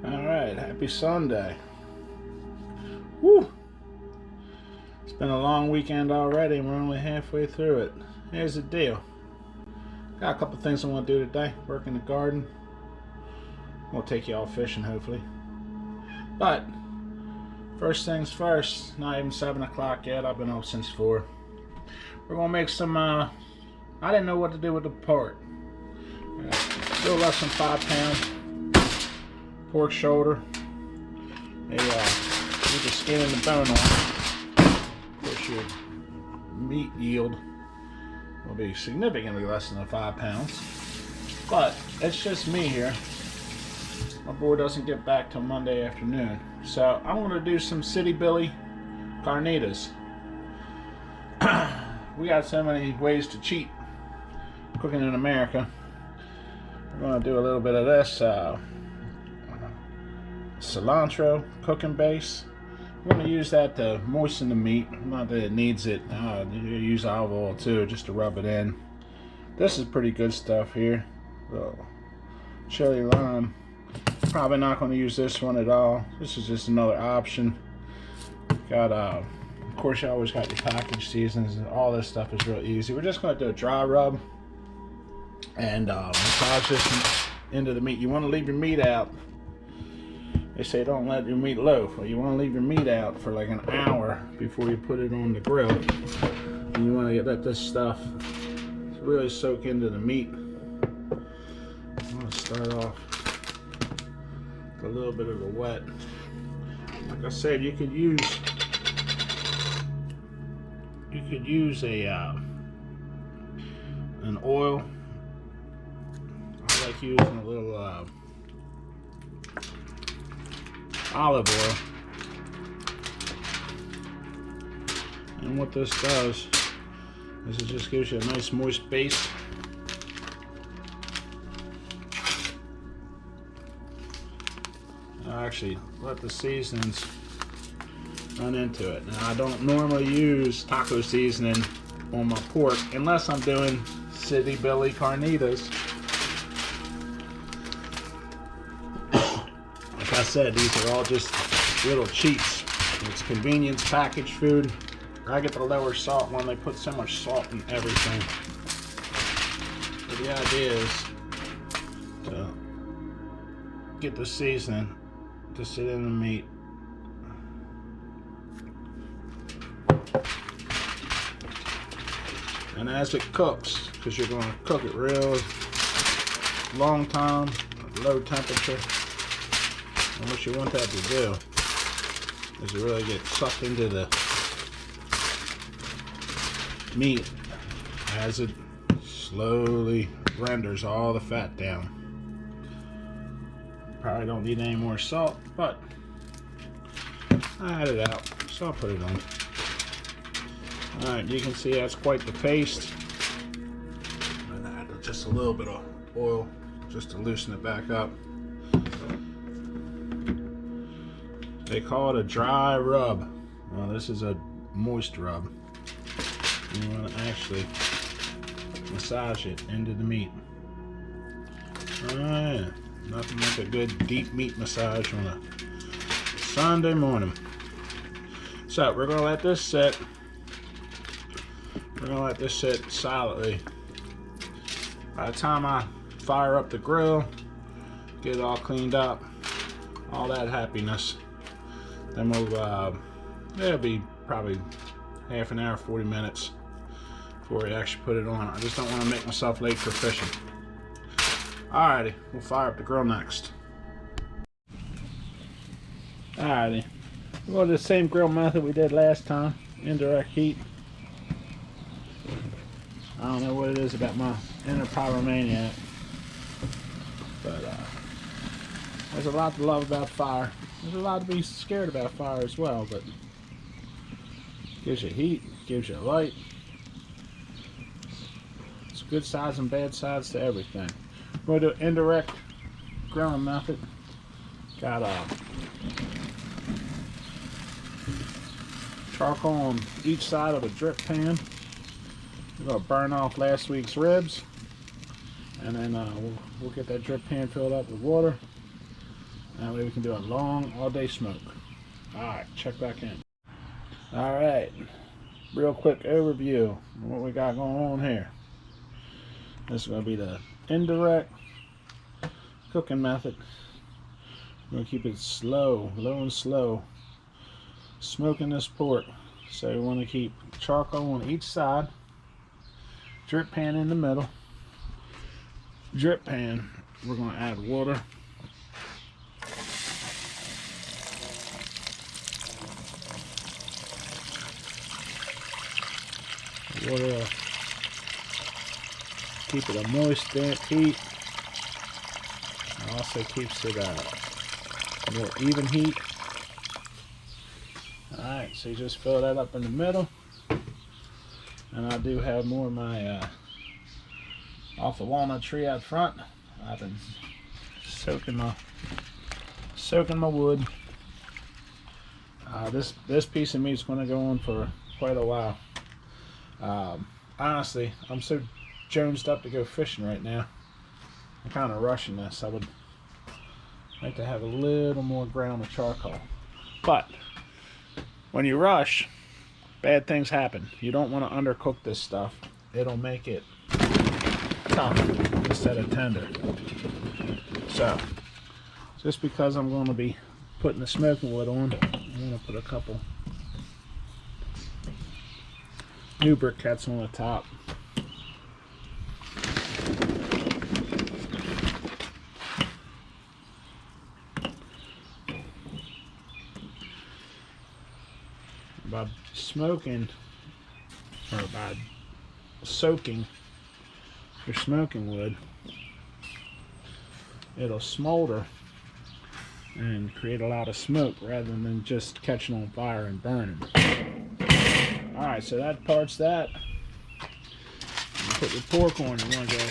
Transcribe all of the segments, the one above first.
Alright, happy Sunday. Woo! It's been a long weekend already and we're only halfway through it. Here's the deal. Got a couple things I want to do today. Work in the garden. We'll take you all fishing hopefully. But, first things first, not even 7 o'clock yet. I've been up since 4. We're going to make some, I didn't know what to do with the pork. Still less than 5 pounds. Pork shoulder. With the skin and the bone on. Of course, your meat yield will be significantly less than the 5 pounds. But it's just me here. My boy doesn't get back till Monday afternoon. So I'm going to do some City Billy Carnitas. We got so many ways to cheat cooking in America. We're going to do a little bit of this cilantro cooking base. I'm going to use that to moisten the meat. Not that it needs it. You use olive oil too, just to rub it in. This is pretty good stuff here. Chili lime. Probably not going to use this one at all. This is just another option. Got of course, you always got your packaged seasonings, and all this stuff is real easy. We're just going to do a dry rub and massage this into the meat. You want to leave your meat out. They say don't let your meat loaf. Well, you want to leave your meat out for like an hour before you put it on the grill. And you want to let this stuff really soak into the meat. I'm going to start off with a little bit of the wet. Like I said, you could use an oil. I like using a little olive oil. And what this does is it just gives you a nice moist base. I actually let the seasonings run into it. Now I don't normally use taco seasoning on my pork unless I'm doing City Billy Carnitas. Like I said, these are all just little cheats. It's convenience packaged food. I get the lower salt one. They put so much salt in everything. But the idea is to get the seasoning to sit in the meat. And as it cooks, because you're going to cook it real long time at low temperature, and what you want that to do is to really get sucked into the meat as it slowly renders all the fat down. Probably don't need any more salt, but I added it out, so I'll put it on. Alright, you can see that's quite the paste. And I added just a little bit of oil just to loosen it back up. They call it a dry rub. Well, this is a moist rub. You want to actually massage it into the meat. Alright, nothing like a good deep meat massage on a Sunday morning. So we're going to let this sit. We're going to let this sit silently. By the time I fire up the grill, get it all cleaned up, all that happiness, then it'll be probably half an hour, 40 minutes before I actually put it on. I just don't want to make myself late for fishing. Alrighty, we'll fire up the grill next. Alrighty, we'll go to the same grill method we did last time, indirect heat. I don't know what it is about my inner pyromaniac, but there's a lot to love about fire. There's a lot to be scared about fire as well, but it gives you heat, gives you light. It's good sides and bad sides to everything. We're going to do indirect grilling method. Got charcoal on each side of a drip pan. We're going to burn off last week's ribs, and then we'll get that drip pan filled up with water. That way we can do a long, all-day smoke. Alright, check back in. Alright, real quick overview of what we got going on here. This is going to be the indirect cooking method. We're going to keep it slow, low and slow, smoking this pork. So we want to keep charcoal on each side, drip pan in the middle. Drip pan, we're going to add water. Water, keep it a moist, damp heat. It also keeps it more even heat. Alright, so you just fill that up in the middle. And I do have more of my off the walnut tree out front. I've been soaking my wood. This piece of meat is going to go on for quite a while. Honestly, I'm so jonesed up to go fishing right now. I'm kind of rushing this. I would like to have a little more ground of charcoal. But when you rush, bad things happen. You don't want to undercook this stuff. It'll make it tough instead of tender. So, just because I'm going to be putting the smoking wood on, I'm going to put a couple new briquettes on the top. By smoking, or by soaking your smoking wood, it'll smolder and create a lot of smoke rather than just catching on fire and burning. Alright, so that part's that. You put your pork on, you want to go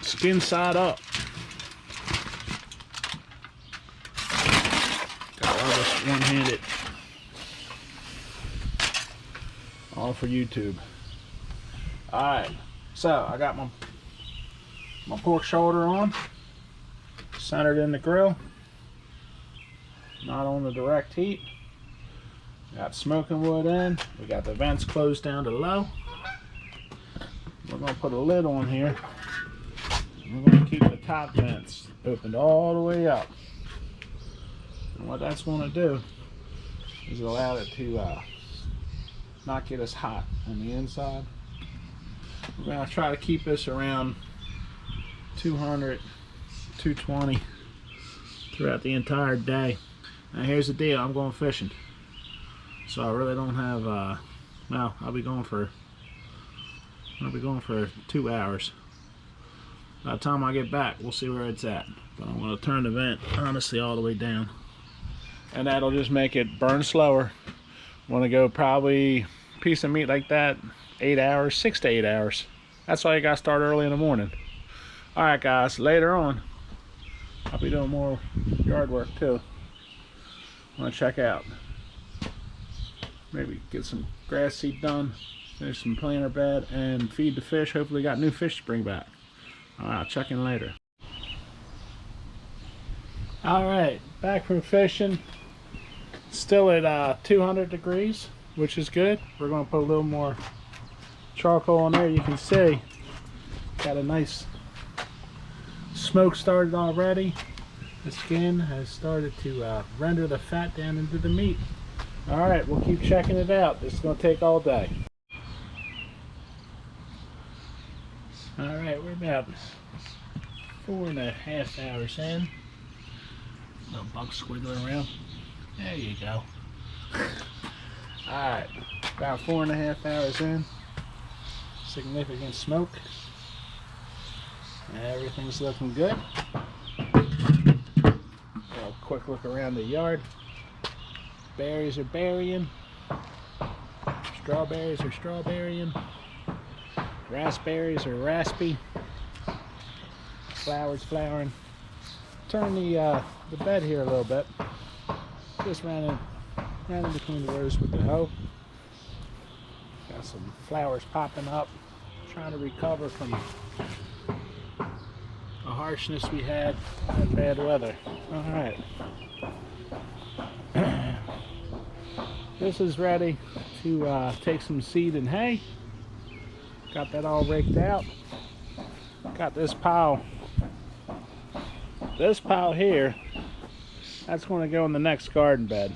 skin side up. Got all this one-handed. All for YouTube. Alright, so I got my pork shoulder on, centered in the grill, not on the direct heat. Got smoking wood in. We got the vents closed down to low. We're going to put a lid on here. We're going to keep the top vents opened all the way up. And what that's going to do is allow it to not get as hot on the inside. We're going to try to keep this around 200, 220 throughout the entire day. Now here's the deal, I'm going fishing. So I really don't have, well, I'll be going for 2 hours. By the time I get back, we'll see where it's at. But I'm going to turn the vent, honestly, all the way down. And that'll just make it burn slower. Want to go probably a piece of meat like that 8 hours, 6 to 8 hours. That's why you got to start early in the morning. Alright guys, later on I'll be doing more yard work too. I want to check out, maybe get some grass seed done, finish some planter bed, and feed the fish. Hopefully got new fish to bring back. Alright, I'll check in later. Alright, back from fishing. Still at 200 degrees, which is good. We're going to put a little more charcoal on there. You can see got a nice smoke started already. The skin has started to render the fat down into the meat. Alright, we'll keep checking it out. This is going to take all day. Alright, we're about 4.5 hours in. Little bug squiggling around. There you go. Alright, about 4.5 hours in. Significant smoke. Everything's looking good. A quick look around the yard. Berries are berrying. Strawberries are strawberrying. Raspberries are raspy. Flowers flowering. Turn the bed here a little bit. Just ran in between the rows with the hoe. Got some flowers popping up. Trying to recover from a harshness we had, that bad weather. Alright. This is ready to take some seed and hay. Got that all raked out. Got this pile. This pile here, that's going to go in the next garden bed.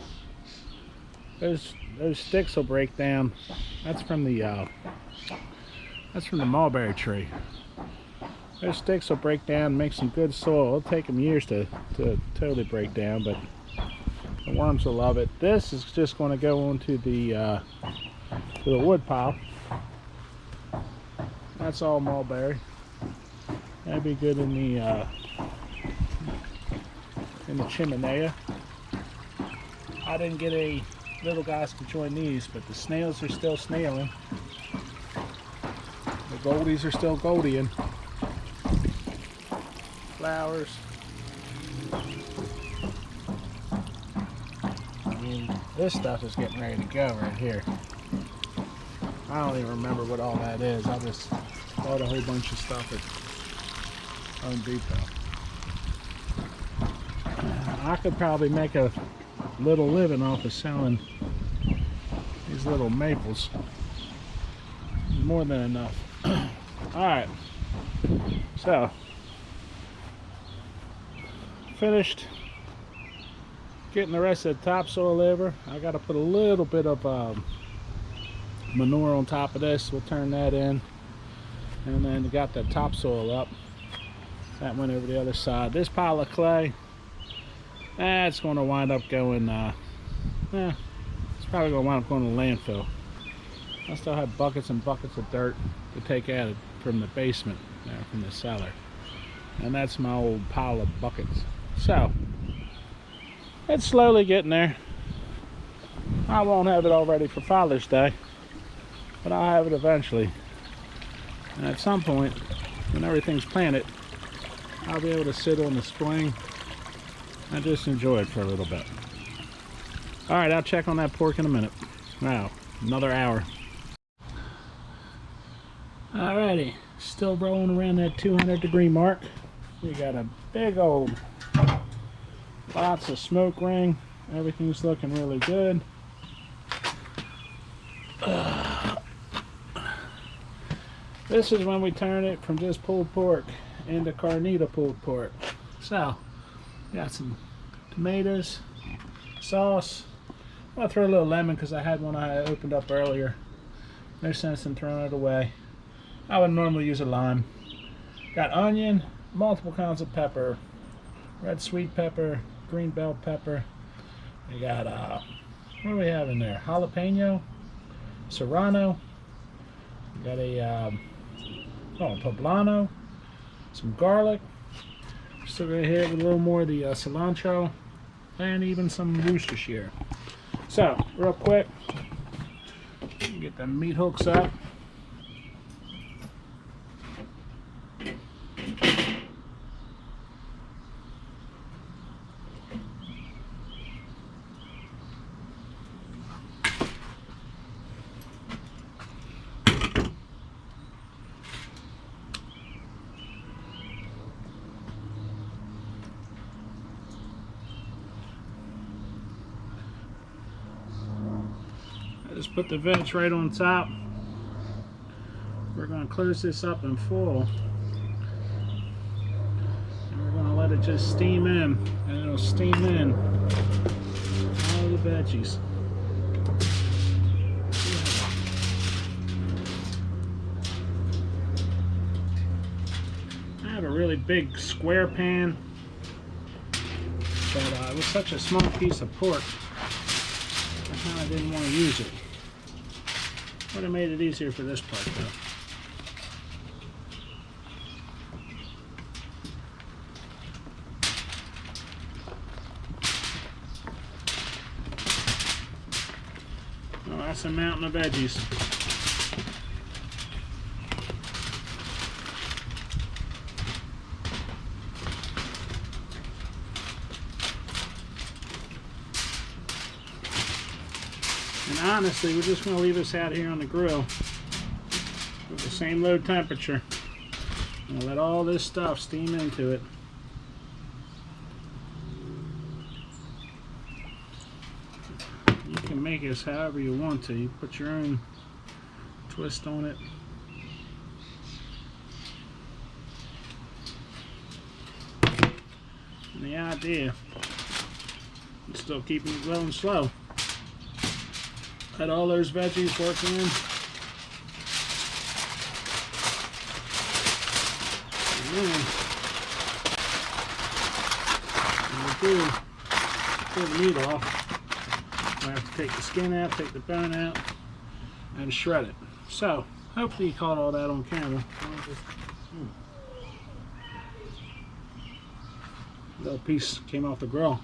Those sticks will break down. That's from the mulberry tree. Those sticks will break down, make some good soil. It'll take them years to totally break down, but the worms will love it. This is just going to go onto the wood pile. That's all mulberry. That'd be good in the chimenea. I didn't get any little guys to join these, but the snails are still snailing. The goldies are still goldieing. Flowers. I mean, this stuff is getting ready to go right here. I don't even remember what all that is. I just bought a whole bunch of stuff at Home Depot. I could probably make a little living off of selling these little maples. More than enough. Alright, so finished getting the rest of the topsoil over. I got to put a little bit of manure on top of this. We'll turn that in, and then got the topsoil up. That went over the other side. This pile of clay, that's going to wind up going it's probably going to wind up going to landfill. I still have buckets and buckets of dirt to take out from the basement, from the cellar. And that's my old pile of buckets. So, it's slowly getting there. I won't have it all ready for Father's Day, but I'll have it eventually. And at some point, when everything's planted, I'll be able to sit on the swing and just enjoy it for a little bit. Alright, I'll check on that pork in a minute. Wow, another hour. Alrighty, still rolling around that 200-degree mark. We got a big old, lots of smoke ring. Everything's looking really good. This is when we turn it from just pulled pork into Carnita pulled pork. So, got some tomatoes, sauce. I'm gonna throw a little lemon because I had one I opened up earlier. No sense in throwing it away. I would normally use a lime. Got onion, multiple kinds of pepper, red sweet pepper, green bell pepper. We got what do we have in there? Jalapeno, serrano. We got a poblano, some garlic. Still gonna hit with a little more of the cilantro, and even some Worcestershire. So, real quick, get the meat hooks up. Just put the veg right on top. We're going to close this up in full, and we're going to let it just steam in, and it'll steam in all the veggies. I have a really big square pan, but it was such a small piece of pork, I kind of didn't want to use it. Would have made it easier for this part though. Oh, that's a mountain of veggies. And honestly, we're just going to leave this out here on the grill with the same low temperature And let all this stuff steam into it. You can make this however you want to. You put your own twist on it. And the idea is still keeping it going slow. Let all those veggies work in. And then when we do pull the meat off, I have to take the skin out, take the bone out, and shred it. So, hopefully you caught all that on camera. Little piece came off the grill.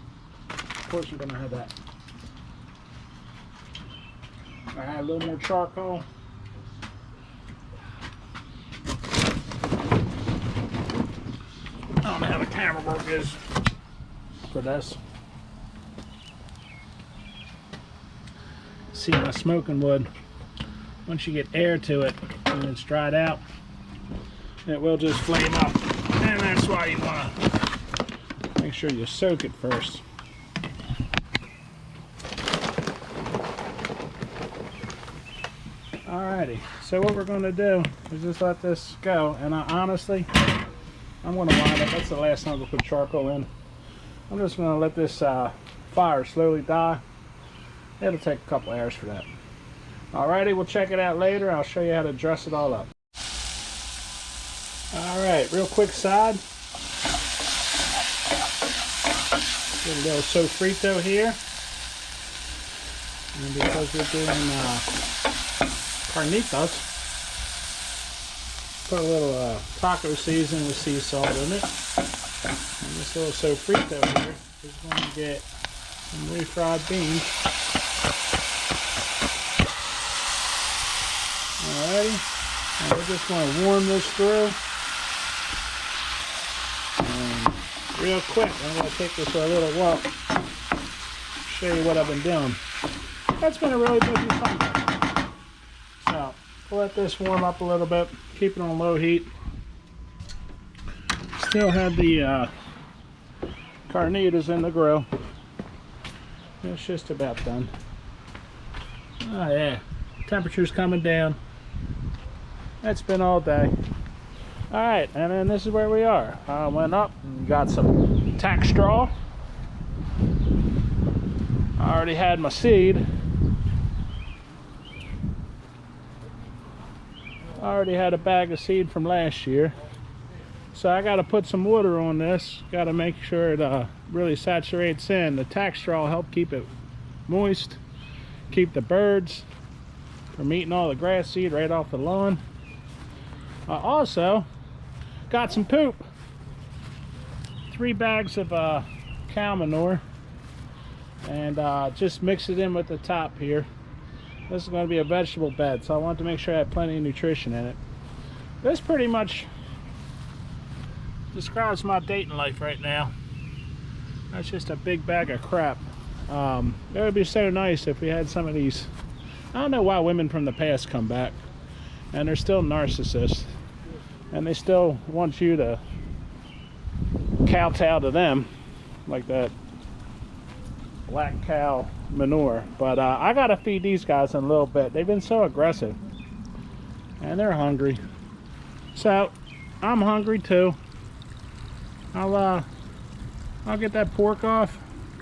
Of course you're gonna have that. I add a little more charcoal. I don't know how the camera work is for this. See my smoking wood. Once you get air to it and it's dried out, it will just flame up. And that's why you want to make sure you soak it first. Alrighty, so what we're going to do is just let this go, and honestly, I'm going to wind up. That's the last time I put charcoal in. I'm just going to let this fire slowly die. It'll take a couple hours for that. Alrighty, we'll check it out later. I'll show you how to dress it all up. Alright, real quick side. Get a little sofrito here. And because we're doing Carnitas, put a little taco seasoning with sea salt in it. And this little sofrito here is going to get some refried beans. Alrighty, and we're just going to warm this through. And real quick, I'm going to take this for a little walk, show you what I've been doing. That's been a really busy Sunday. So, we'll let this warm up a little bit, keep it on low heat. Still have the carnitas in the grill. It's just about done. Oh yeah, temperature's coming down. It's been all day. Alright, and then this is where we are. I went up and got some tack straw. I already had my seed. I already had a bag of seed from last year. So I got to put some water on this. Got to make sure it really saturates in. The tack straw will help keep it moist, keep the birds from eating all the grass seed right off the lawn. I also got some poop. 3 bags of cow manure, and just mix it in with the top here. This is going to be a vegetable bed, so I want to make sure I have plenty of nutrition in it. This pretty much describes my dating life right now. That's just a big bag of crap. It would be so nice if we had some of these. I don't know why women from the past come back, and they're still narcissists, and they still want you to kowtow to them like that black cow manure. But I gotta feed these guys in a little bit. They've been so aggressive, and they're hungry, so I'm hungry too. I'll get that pork off.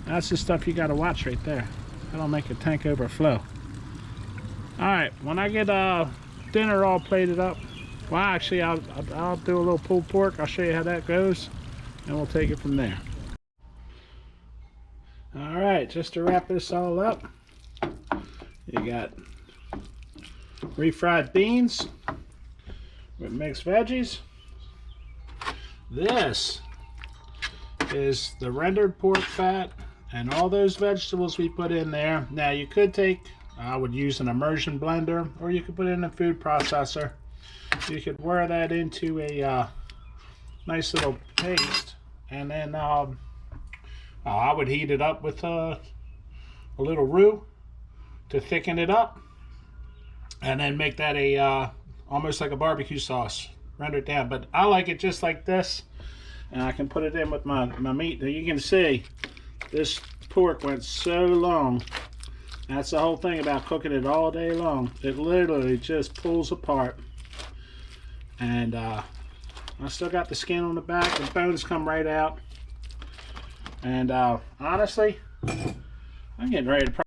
That's the stuff you gotta watch right there. That'll make your tank overflow. Alright, when I get dinner all plated up, well actually I'll do a little pulled pork. I'll show you how that goes, and we'll take it from there. Alright, just to wrap this all up, you got refried beans with mixed veggies. This is the rendered pork fat and all those vegetables we put in there. Now you could take, I would use an immersion blender, or you could put it in a food processor. You could wear that into a nice little paste, and then I would heat it up with a little roux to thicken it up, and then make that a almost like a barbecue sauce. render it down. But I like it just like this, and I can put it in with my meat. Now you can see this pork went so long. That's the whole thing about cooking it all day long. It literally just pulls apart. And I still got the skin on the back. The bones come right out. And honestly, I'm getting ready to